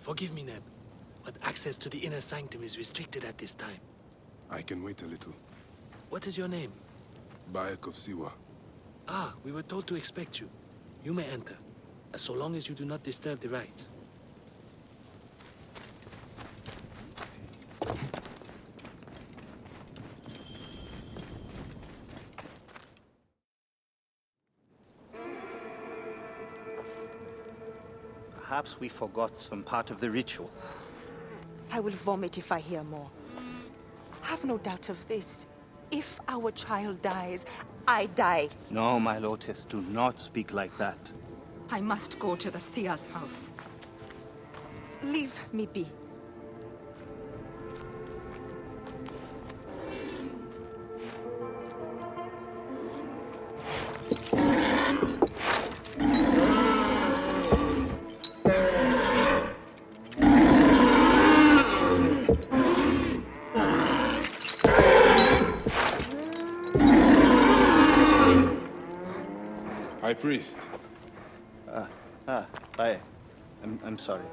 Forgive me, Neb, but access to the inner sanctum is restricted at this time. I can wait a little. What is your name? Bayek of Siwa. Ah, we were told to expect you. You may enter, so long as you do not disturb the rites. Perhaps we forgot some part of the ritual. I will vomit if I hear more. Have no doubt of this. If our child dies, I die. No, my Lotus, do not speak like that. I must go to the seer's house. Leave me be. High Priest. I'm sorry.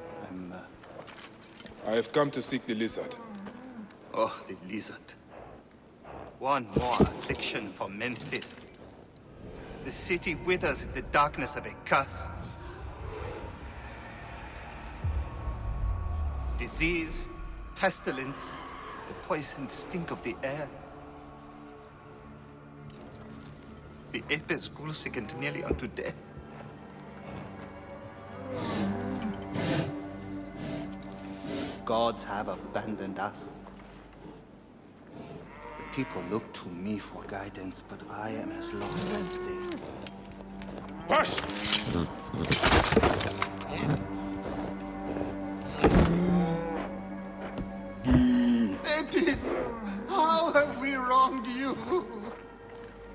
I have come to seek the lizard. Oh, the lizard. One more affliction for Memphis. The city withers in the darkness of a curse. Disease, pestilence, the poisoned stink of the air. The apes grew sickened nearly unto death. Gods have abandoned us. The people look to me for guidance, but I am as lost as they. Push! Apis, how have we wronged you?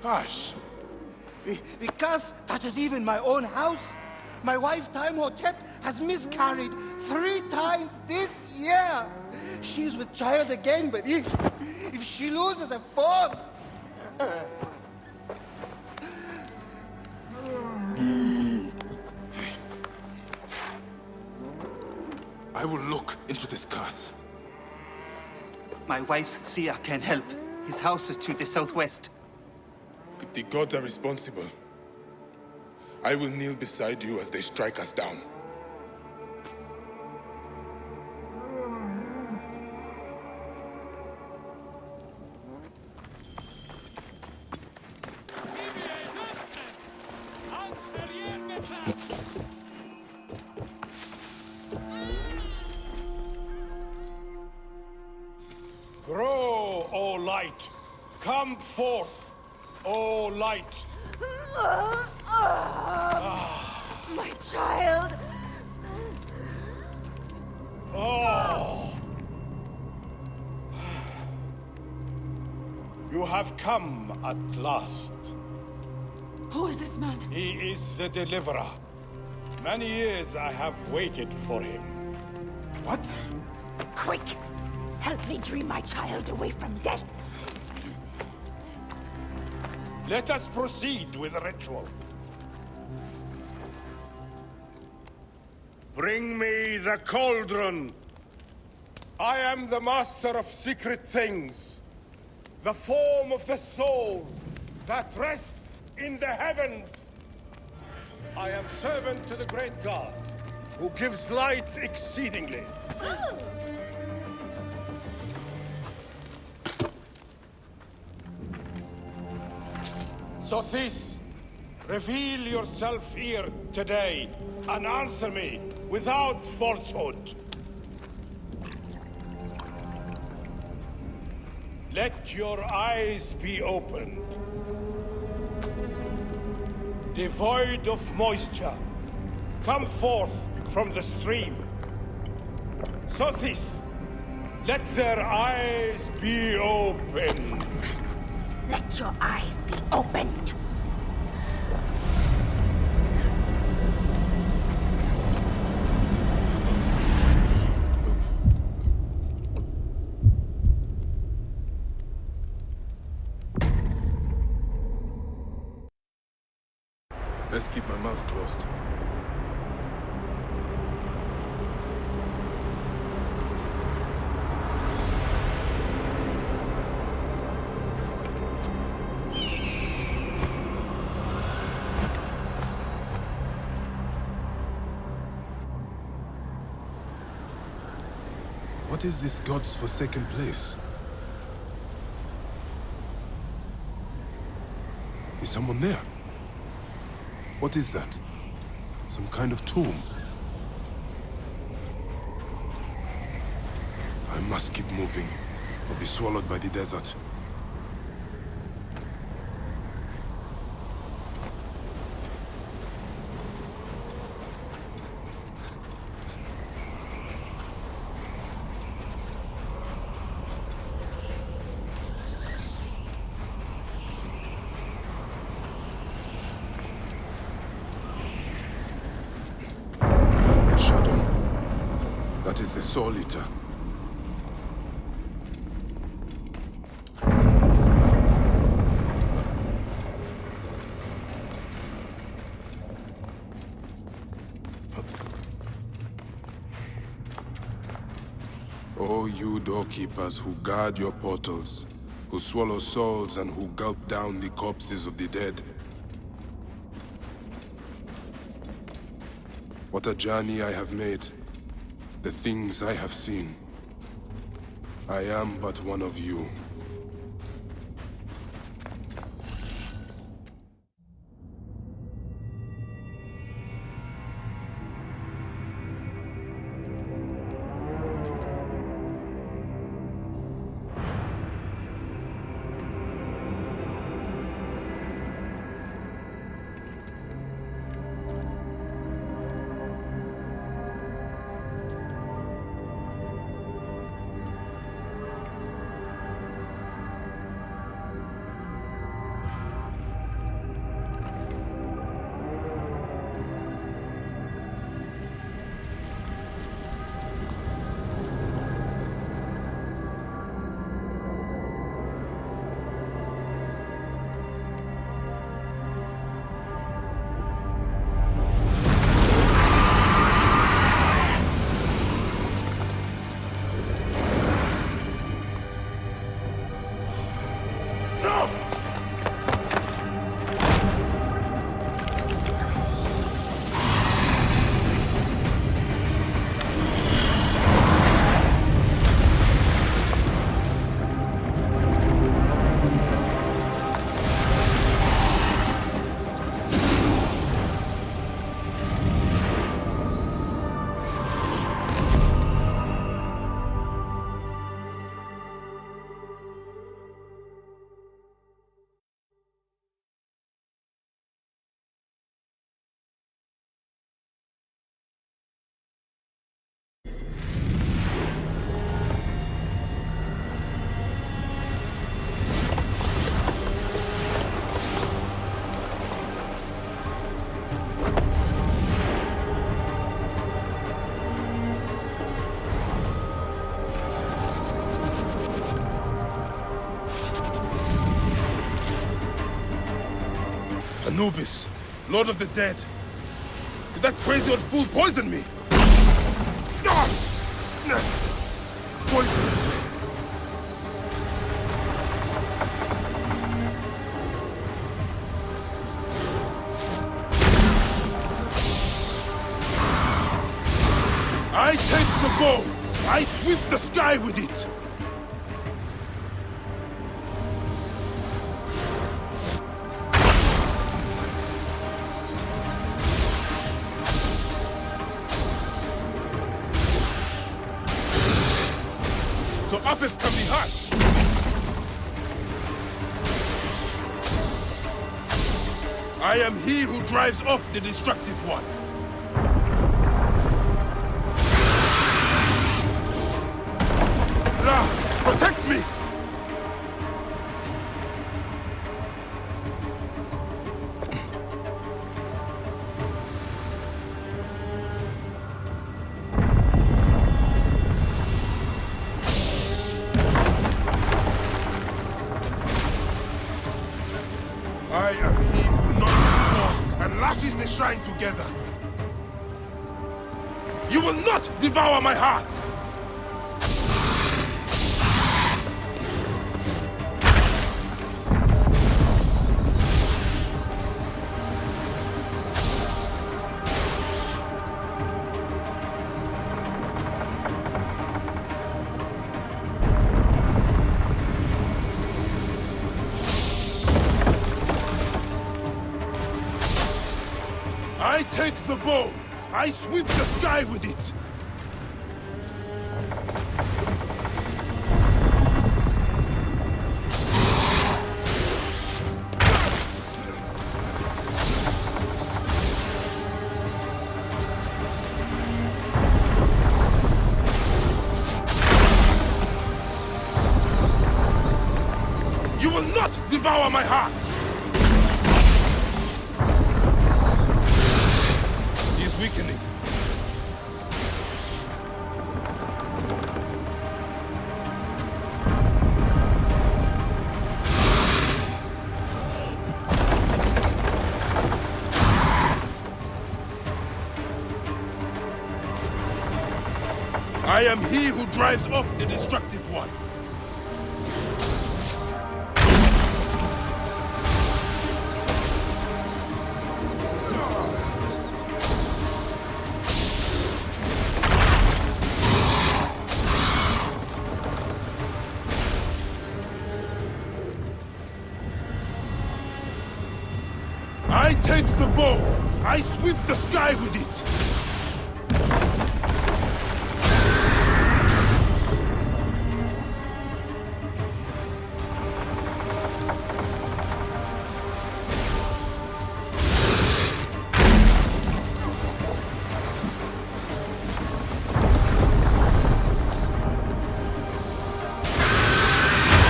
Hush! Because touches even my own house. My wife, Timehotep, has miscarried 3 times this year. She's with child again, but if she loses a 4th... I will look into this curse. My wife's seer can help. His house is to the southwest. If the gods are responsible, I will kneel beside you as they strike us down. Grow, O light! Come forth, O light! My child! Oh! You have come at last. Who is this man? He is the deliverer. Many years I have waited for him. What? Quick! Help me dream my child away from death! Let us proceed with the ritual. Bring me the cauldron. I am the master of secret things. The form of the soul that rests in the heavens. I am servant to the great God, who gives light exceedingly. Sothis, reveal yourself here today and answer me without falsehood. Let your eyes be opened. Devoid of moisture, come forth from the stream. Sothis, let their eyes be opened. Let your eyes be open! Let's keep my mouth closed. What is this god's forsaken place? Is someone there? What is that? Some kind of tomb? I must keep moving, or be swallowed by the desert. That is the Soul Eater. Oh, you doorkeepers who guard your portals, who swallow souls and who gulp down the corpses of the dead. What a journey I have made. The things I have seen. I am but one of you. Anubis, Lord of the Dead. Did that crazy old fool poison me? Poison. I take the bow. I sweep the sky with it. So up it can be hot. I am he who drives off the destructive one. Ra, protect me! I am he who knots the cord and lashes the shrine together. You will not devour my heart! the bow! I sweep the sky with it! You will not devour my heart! He is weakening. I am he who drives off the destructive one. I take the bow. I sweep the sky with it.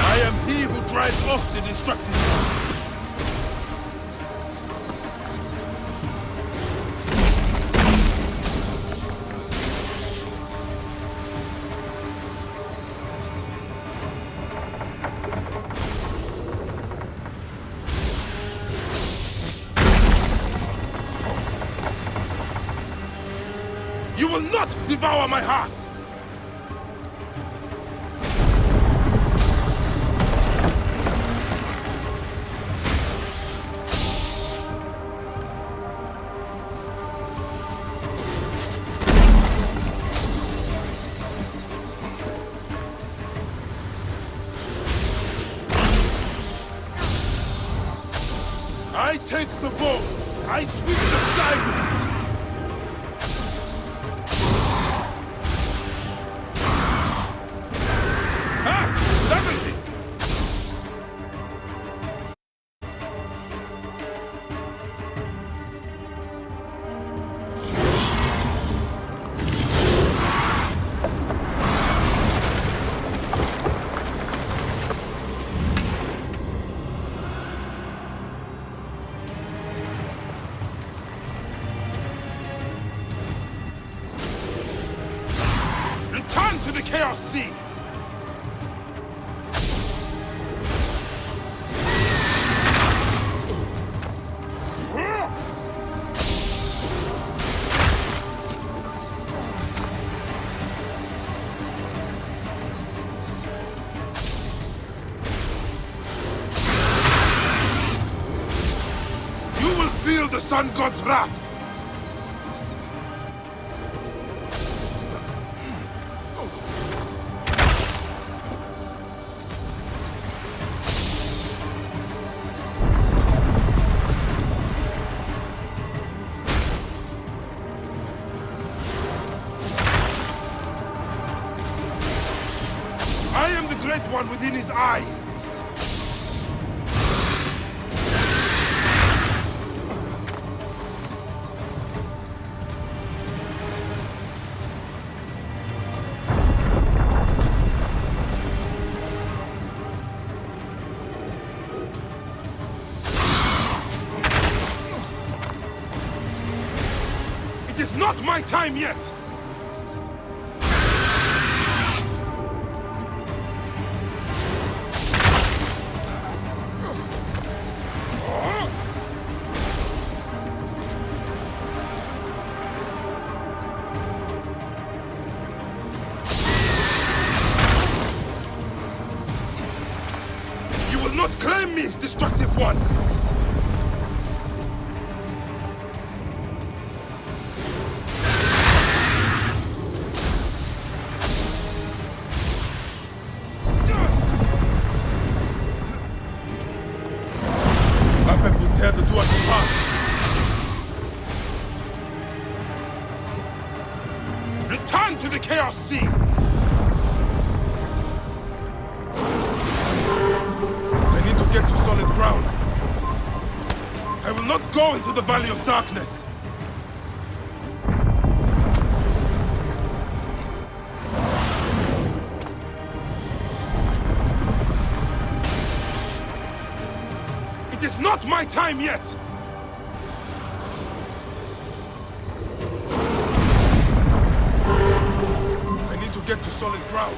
I am he who drives off the destructive one. You will not devour my heart! I take the bow. I sweep the sky with it. Doesn't it? Return to the Chaos Sea! Feel the Sun God's wrath! I am the Great One within his eye! It is not my time yet! You will not claim me, destructive one! Return to the Chaos Sea! I need to get to solid ground. I will not go into the Valley of Darkness. It is not my time yet! I need to get to solid ground.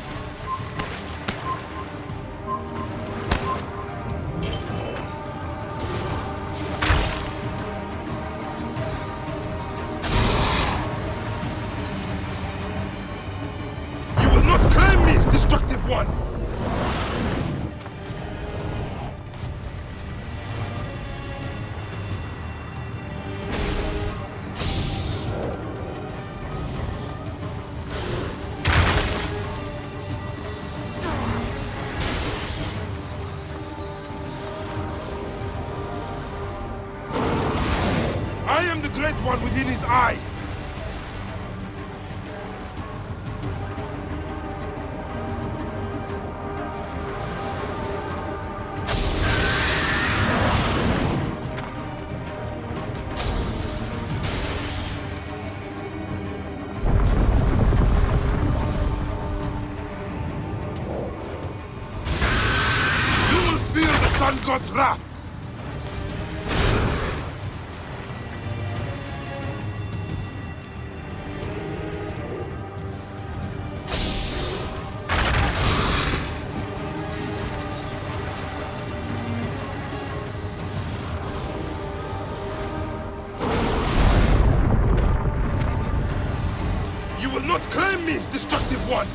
You will not claim me, destructive one! I am the Great One within his eye! You will feel the Sun God's wrath! You will not claim me, destructive one!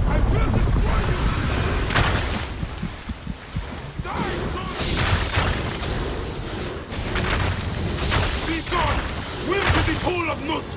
I will destroy you! Die, son! Be gone! Swim to the pool of Nut!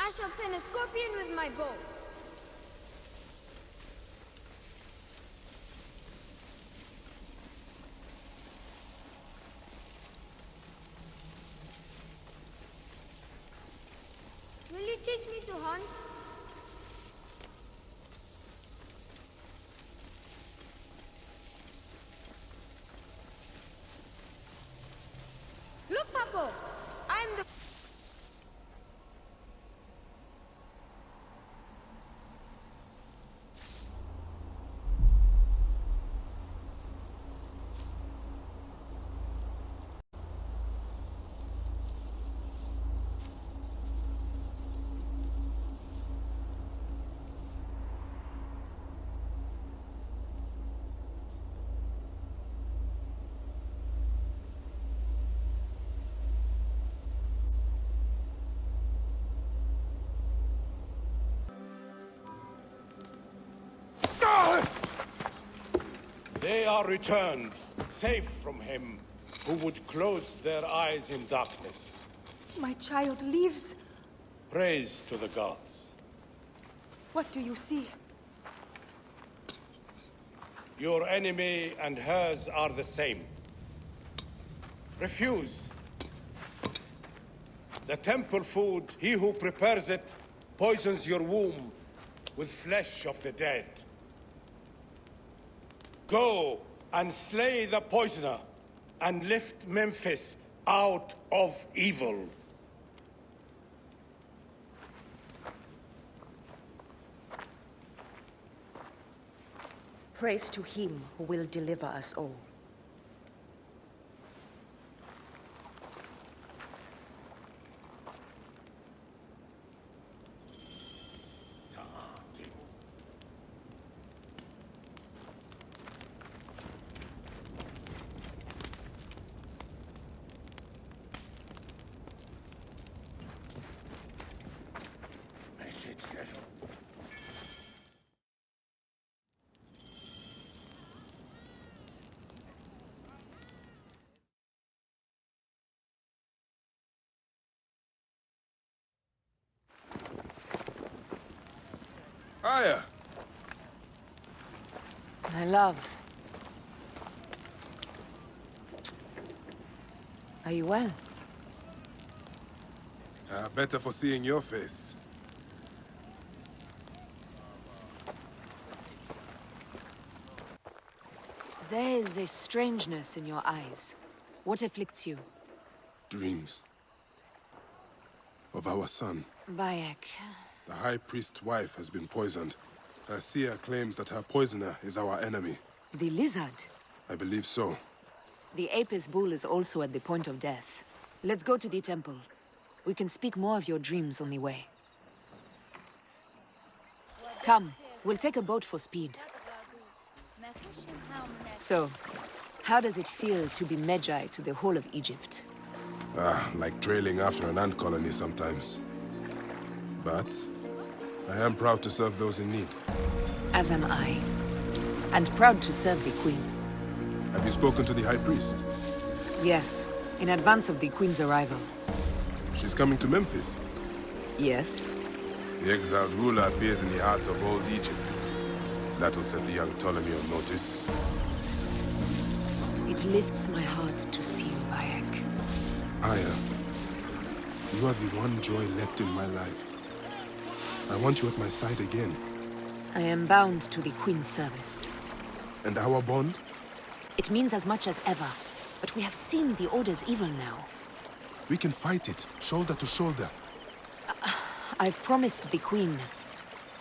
I shall pin a scorpion with my bow. teach me to hunt? Look, Papa! I'm the... They are returned, safe from him, who would close their eyes in darkness. My child lives. Praise to the gods. What do you see? Your enemy and hers are the same. Refuse. The temple food, he who prepares it, poisons your womb with flesh of the dead. Go and slay the poisoner, and lift Memphis out of evil. Praise to him who will deliver us all. Aya! My love. Are you well? Better for seeing your face. There is a strangeness in your eyes. What afflicts you? Dreams. Of our son. Bayek. The High Priest's wife has been poisoned. Her seer claims that her poisoner is our enemy. The lizard. I believe so. The Apis bull is also at the point of death. Let's go to the temple. We can speak more of your dreams on the way. Come, we'll take a boat for speed. So, how does it feel to be Magi to the whole of Egypt? Like trailing after an ant colony sometimes. But I am proud to serve those in need. As am I. And proud to serve the Queen. Have you spoken to the High Priest? Yes, in advance of the Queen's arrival. She's coming to Memphis. Yes? The exiled ruler appears in the heart of old Egypt. That'll set the young Ptolemy on notice. It lifts my heart to see you, Bayek. Aya, you are the one joy left in my life. I want you at my side again. I am bound to the Queen's service. And our bond? It means as much as ever. But we have seen the Order's evil now. We can fight it, shoulder to shoulder. I've promised the Queen.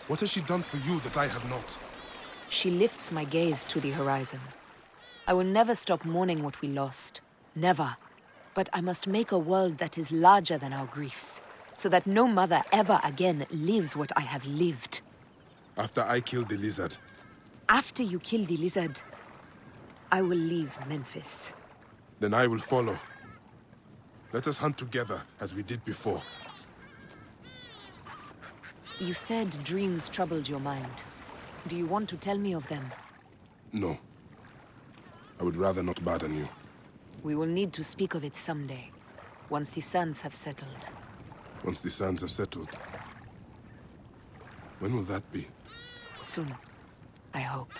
What has she done for you that I have not? She lifts my gaze to the horizon. I will never stop mourning what we lost. Never. But I must make a world that is larger than our griefs, so that no mother ever again lives what I have lived. After I killed the lizard. After you kill the lizard, I will leave Memphis. Then I will follow. Let us hunt together, as we did before. You said dreams troubled your mind. Do you want to tell me of them? No. I would rather not burden you. We will need to speak of it someday, once the suns have settled. Once the suns have settled. When will that be? Soon, I hope.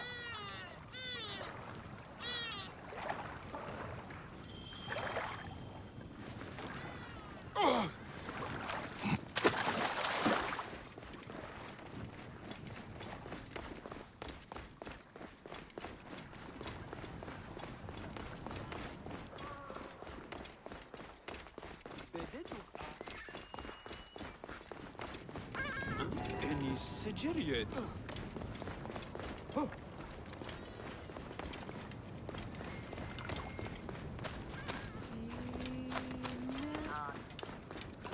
Sigiriad.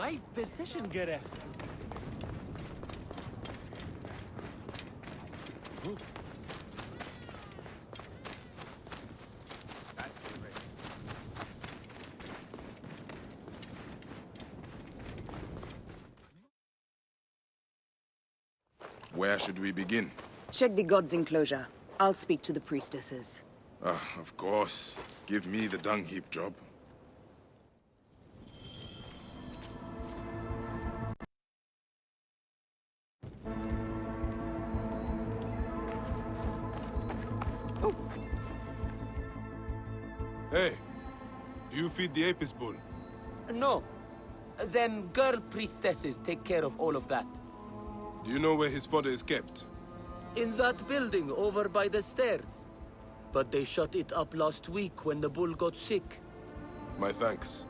Ay, position gerecht. Where should we begin? Check the god's enclosure. I'll speak to the priestesses. Of course. Give me the dung heap job. Hey, do you feed the Apis bull? No. Them girl priestesses take care of all of that. Do you know where his fodder is kept? In that building over by the stairs. But they shut it up last week when the bull got sick. My thanks.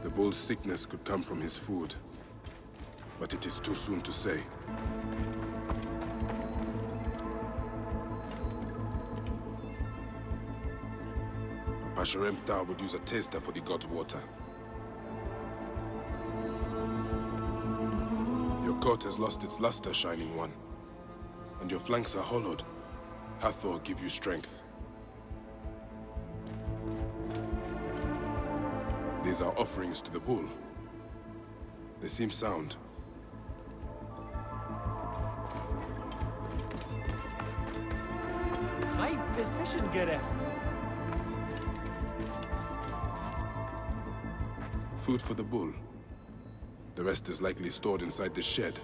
The bull's sickness could come from his food. But it is too soon to say. Pasharemta would use a taster for the god's water. Your coat has lost its luster, Shining One. And your flanks are hollowed. Hathor give you strength. These are offerings to the bull. They seem sound. Ay, position gerecht. Food for the bull. The rest is likely stored inside this shed.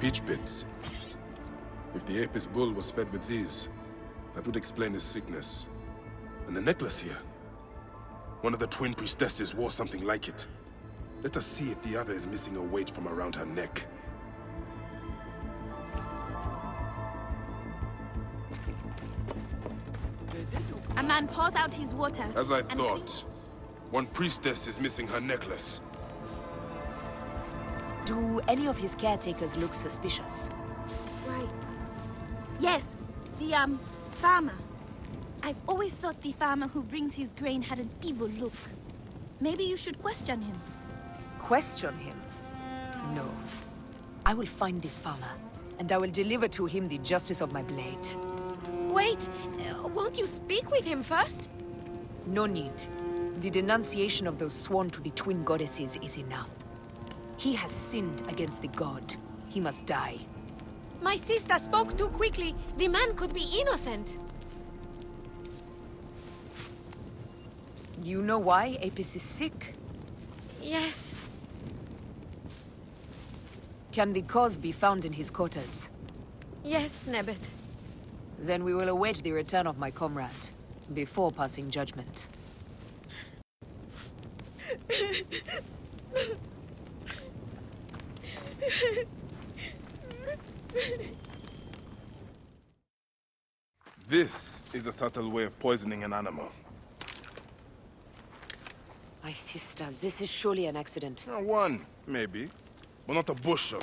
Peach bits. If the Apis bull was fed with these, that would explain his sickness. And the necklace here. One of the twin priestesses wore something like it. Let us see if the other is missing a weight from around her neck. A man pours out his water. As I thought. One priestess is missing her necklace. Do any of his caretakers look suspicious? Right. Yes, the, farmer. I've always thought the farmer who brings his grain had an evil look. Maybe you should question him. Question him? No. I will find this farmer, and I will deliver to him the justice of my blade. Wait, won't you speak with him first? No need. The denunciation of those sworn to the twin goddesses is enough. He has sinned against the god. He must die. My sister spoke too quickly. The man could be innocent. Do you know why Apis is sick? Yes. Can the cause be found in his quarters? Yes, Nebbit. Then we will await the return of my comrade, before passing judgment. This is a subtle way of poisoning an animal. My sisters, this is surely an accident. One, maybe. But not a bushel.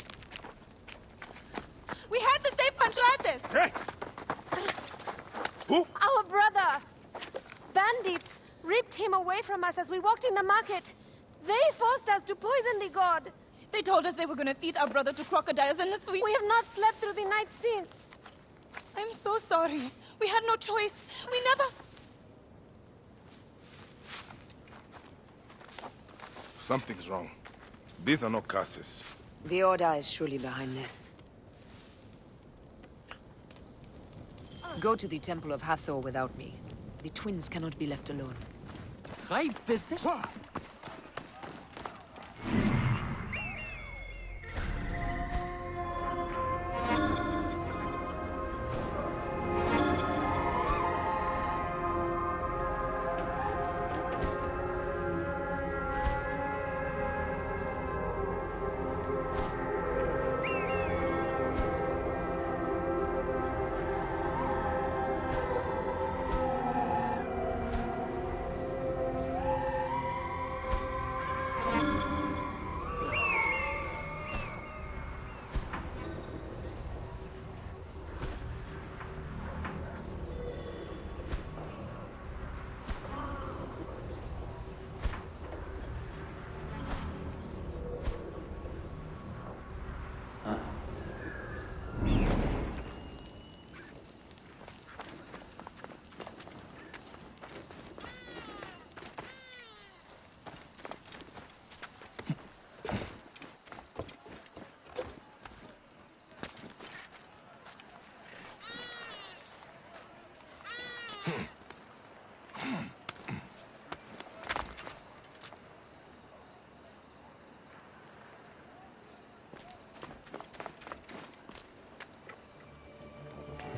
We had to save Pantrates! Hey! Who? Our brother! Bandits ripped him away from us as we walked in the market. They forced us to poison the god. They told us they were going to feed our brother to crocodiles in the sweet. We have not slept through the night since. I'm so sorry. We had no choice. We never... Something's wrong. These are not curses. The Order is surely behind this. Go to the Temple of Hathor without me. The twins cannot be left alone. Ay, position.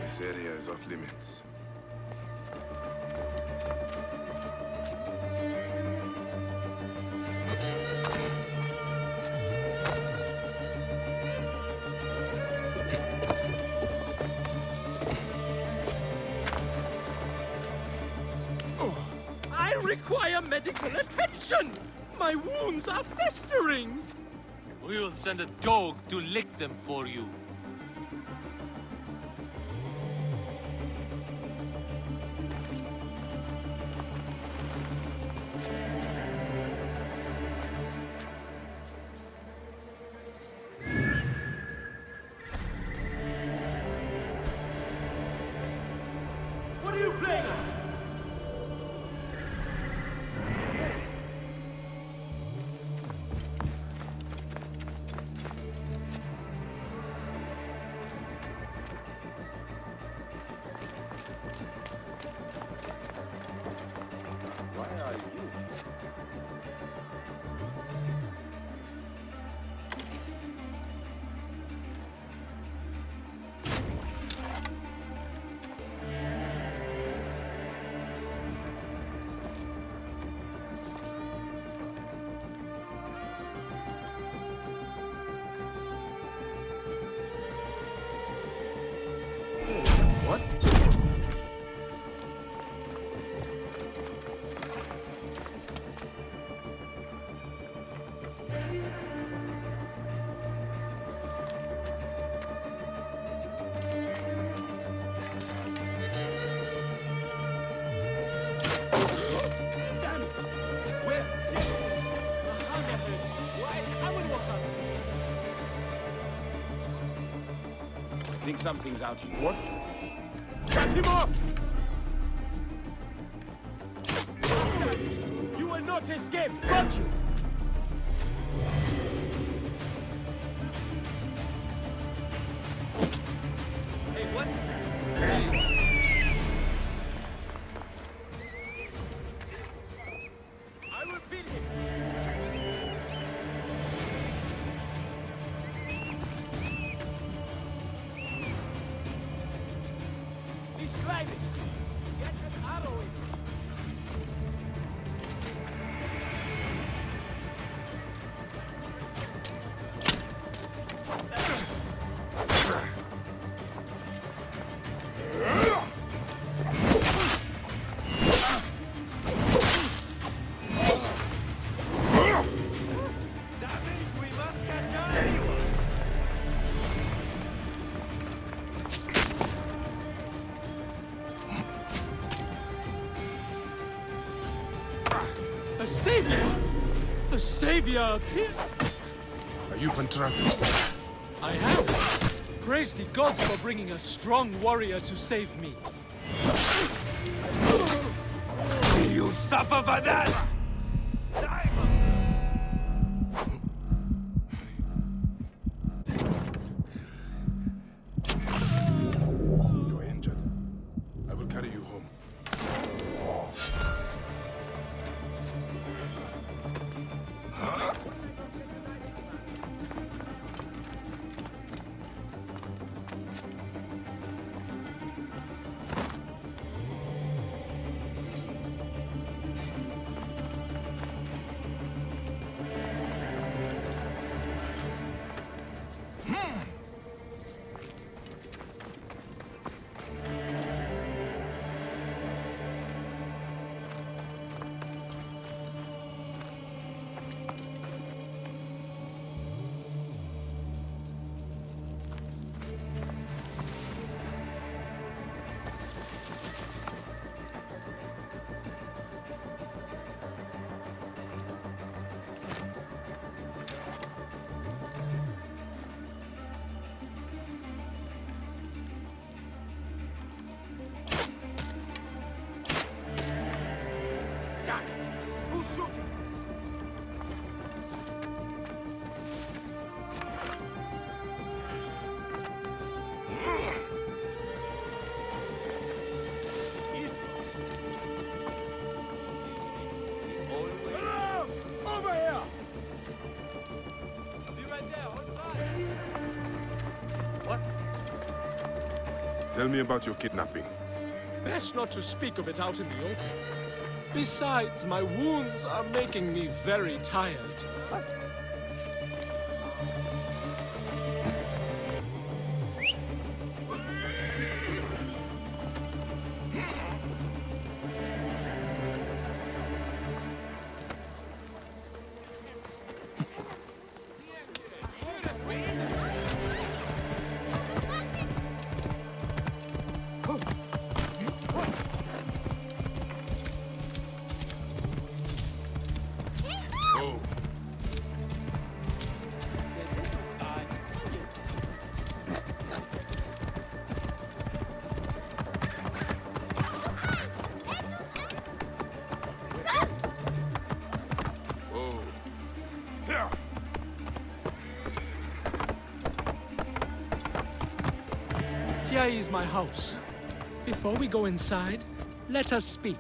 This area is off limits. I require medical attention! My wounds are festering! We will send a dog to lick them for you. What are you playing at? Think something's out here. What? Cut him off! You will not escape! Got you! Hey, what? Hey! I will beat him! He's climbing! Get an arrow in him! A savior! A savior appeared! Are you Pantratus? I have! Praise the gods for bringing a strong warrior to save me. You suffer for that! You are injured. I will carry you home. Tell me about your kidnapping. Best not to speak of it out in the open. Besides, my wounds are making me very tired. Here is my house. Before we go inside, let us speak.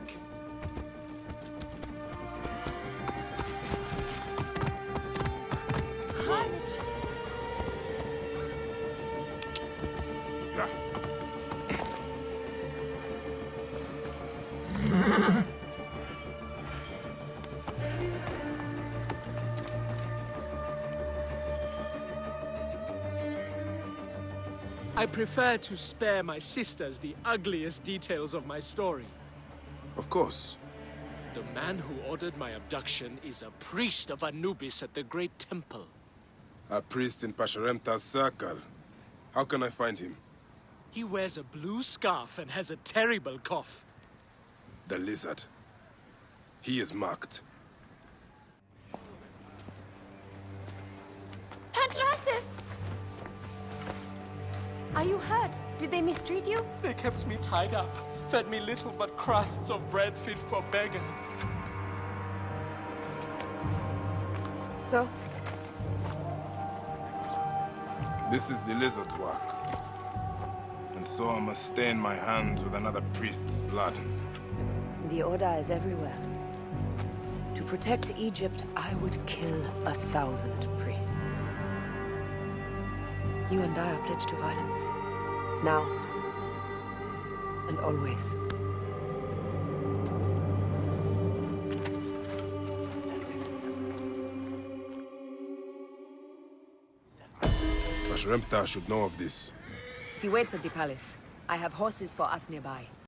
I prefer to spare my sisters the ugliest details of my story. Of course. The man who ordered my abduction is a priest of Anubis at the Great Temple. A priest in Pasharemta's circle. How can I find him? He wears a blue scarf and has a terrible cough. The lizard. He is marked. Pantratus! Are you hurt? Did they mistreat you? They kept me tied up, fed me little but crusts of bread fit for beggars. So, This is the lizard's work. And so I must stain my hands with another priest's blood. the Order is everywhere. To protect Egypt, I would kill 1,000 priests. You and I are pledged to violence. Now. And always. Pasharemta should know of this. He waits at the palace. I have horses for us nearby.